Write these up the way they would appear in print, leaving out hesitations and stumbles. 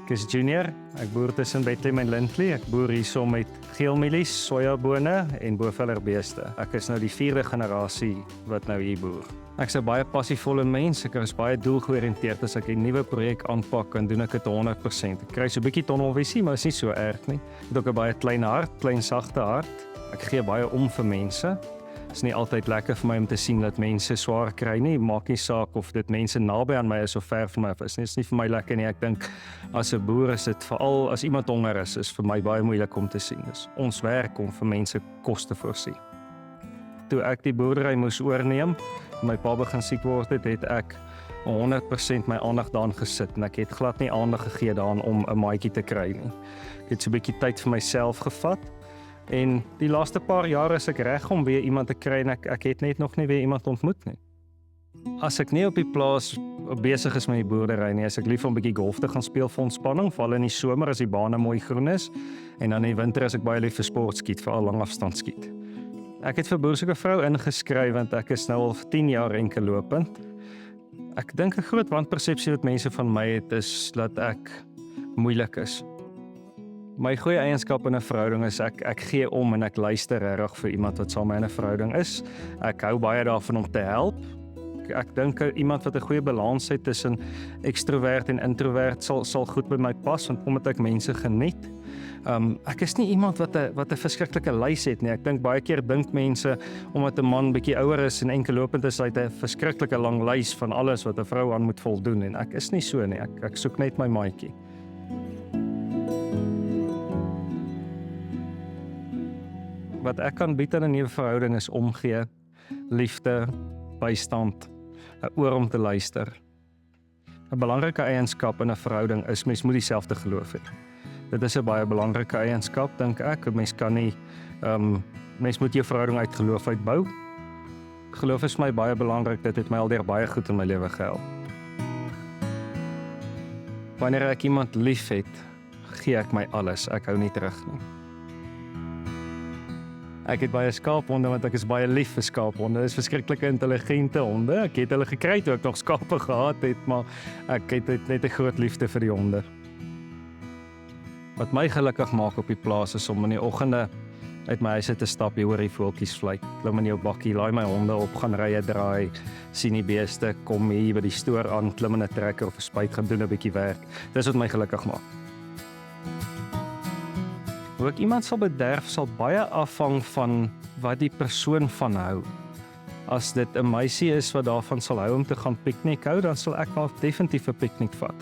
Ek is junior, ek boer tussen Bethlehem en Lindley. Ek boer hierso met geelmielies, sojabone en bovellerbeeste. Ek is nou die 4de generasie wat nou hier boer. Ek's 'n baie passievolle mens, ek is baie doelgeoriënteerd. As ek 'n nuwe projek aanpak, dan doen ek dit 100%. Ek kry so 'n bietjie tunnelvisie, maar is nie so erg nie. Ek het ook 'n baie klein hart, klein sagte hart. Ek gee baie om vir mense. Dit is nie altyd lekker vir my om te sien dat mense swaar kry nie, maak nie saak of dit mense naby aan my is of ver van my af is nie. Dit is nie vir my lekker nie. Ek dink as 'n boer is dit veral as iemand honger is vir my baie moeilik om te sien. Dis ons werk om vir mense kos te voorsien. Toe ek die boerdery moes oorneem, my pa begin siek word het ek 100% my aandag daaraan gesit en ek het glad nie aandag gegee daaraan om 'n maatjie te kry nie. Ek het so 'n bietjie tyd vir myself gevat. En die laaste paar jare is ek reg om weer iemand te kry en ek het net nog nie weer iemand ontmoet nie. As ek nie op die plaas besig is met die boerdery nie, is ek lief om 'n bietjie golf te gaan speel vir ontspanning, veral in die somer as die bane mooi groen is, en dan in die winter is ek baie lief vir sportskiet, veral langafstandskiet. Ek het vir Boersoeke Vrou ingeskryf want ek is nou al 10 jaar enkellopend. Ek dink 'n groot wanpersepsie wat mense van my het is dat ek moeilik is. My goeie eienskap in 'n verhouding is ek gee om en ek luister regtig vir iemand wat saam met my in 'n verhouding is. Ek hou baie daarvan om te help. Ek dink iemand wat 'n goeie balans het tussen ekstrovert en introvert sal goed by my pas, want omdat ek mense geniet. Ek is nie iemand wat 'n verskriklike lys het nie. Ek dink baie keer dink mense omdat 'n man bietjie ouer is en enkellopend is, hy het 'n verskriklike lang lys van alles wat 'n vrou aan moet voldoen, en ek is nie so nie. Ek soek net my maatjie. Wat ek kan bied aan 'n nuwe verhouding is omgee, liefde, bystand, 'n oor om te luister. 'n Belangrike eienskap in 'n verhouding is mens moet dieselfde geloof hê. Dit is 'n baie belangrike eienskap, dink ek. Mens kan nie mens moet jou verhouding uit geloof uitbou. Geloof is vir my baie belangrik. Dit het my al deur baie goed in my lewe gehelp. Wanneer ek iemand liefhet, gee ek my alles. Ek hou nie terug nie. Ek het baie skaaphonde want ek is baie lief vir skaaphonde. Dit is verskriklike intelligente honde. Ek het hulle gekry toe ek nog skape gehad het, maar ek het net 'n groot liefde vir die honde. Wat my gelukkig maak op die plaas is om in die oggende uit my huis te stap, jy hoor die voeltjies fluit, klim in jou bakkie, laai my honde op, gaan rye draai, sien die beeste, kom hier by die stoor aan, klim in 'n trekker of 'n spuit, gaan doen 'n bietjie werk. Dis wat my gelukkig maak. Hoe ek iemand sal bederf sal baie afhang van wat die persoon van hou. As dit 'n meisie is wat daarvan sal hou om te gaan piknik hou, dan sal ek maar definitief 'n piknik vat.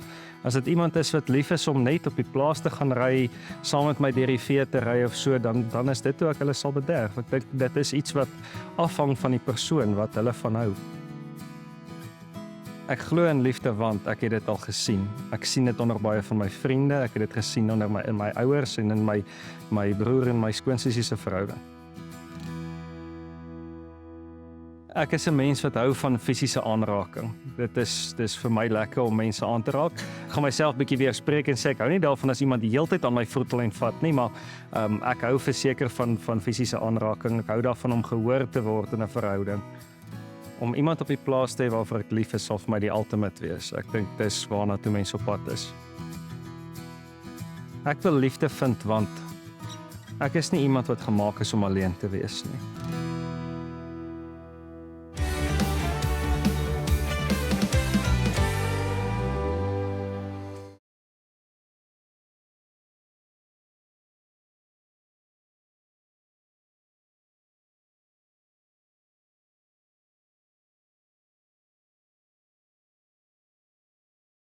As dit iemand is wat lief is om net op die plaas te gaan ry, saam met my deur die vee te ry of so, dan is dit hoe ek hulle sal bederf. Ek dink dit is iets wat afhang van die persoon wat hulle van hou. Ek glo in liefde want ek het dit al gesien. Ek sien dit onder baie van my vriende, ek het dit gesien in my ouers en in my broer en my skoonsussie se verhouding. Ek is 'n mens wat hou van fisiese aanraking. Dis vir my lekker om mense aan te raak. Ek gaan myself bietjie weerspreek en sê ek hou nie daarvan as iemand die hele tyd aan my voetel en vat nie, maar ek hou verseker van fisiese aanraking. Ek hou daarvan om gehoor te word in 'n verhouding. Om iemand op die plaas te hê waarvoor ek lief is, sal vir my die ultimate wees. Ek dink dis waarna toe mense op pad is. Ek wil liefde vind want ek is nie iemand wat gemaak is om alleen te wees nie.